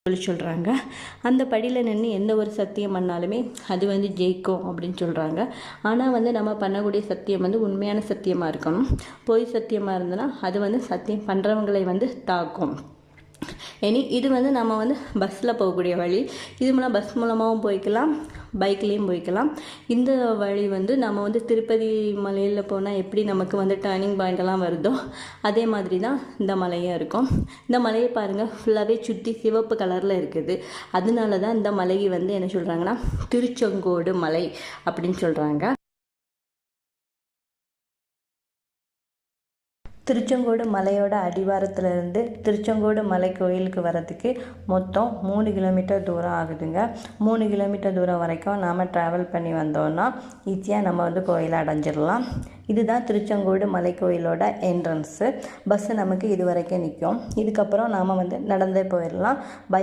சொல்கிறாங்க. அந்த படியில் நின்று எந்த ஒரு சத்தியம் பண்ணாலுமே அது வந்து ஜெயிக்கும் அப்படின்னு சொல்கிறாங்க. ஆனால் வந்து நம்ம பண்ணக்கூடிய சத்தியம் வந்து உண்மையான சத்தியமாக இருக்கணும். பொய் சத்தியமாக இருந்ததுன்னா அது வந்து சத்தியம் பண்ணுறவங்களை வந்து தாக்கும். இது வந்து நம்ம வந்து பஸ்ஸில் போகக்கூடிய வழி. இது மூலம் பஸ் மூலமாகவும் போய்க்கலாம், பைக்லேயும் போய்க்கலாம். இந்த வழி வந்து நம்ம வந்து திருப்பதி மலையில் போனால் எப்படி நமக்கு வந்து டர்னிங் பாயிண்டெல்லாம் வருதோ அதே மாதிரி தான் இந்த மலையும் இருக்கும். இந்த மலையை பாருங்கள், ஃபுல்லாகவே சுற்றி சிவப்பு கலரில் இருக்குது. அதனால தான் இந்த மலையை வந்து என்ன சொல்கிறாங்கன்னா திருச்செங்கோடு மலை அப்படின்னு சொல்கிறாங்க. திருச்செங்கோடு மலையோட அடிவாரத்துலேருந்து திருச்செங்கோடு மலை கோயிலுக்கு வரதுக்கு மொத்தம் 3 கிலோமீட்டர் தூரம் ஆகுதுங்க. 3 கிலோமீட்டர் தூரம் வரைக்கும் நாம் ட்ராவல் பண்ணி வந்தோன்னா ஈஸியாக நம்ம வந்து கோயிலை அடைஞ்சிடலாம். இதுதான் திருச்செங்கோடு மலை கோயிலோட என்ட்ரன்ஸு. பஸ்ஸு நமக்கு இது வரைக்கும் நிற்கும். இதுக்கப்புறம் நாம் வந்து நடந்தே போயிடலாம்.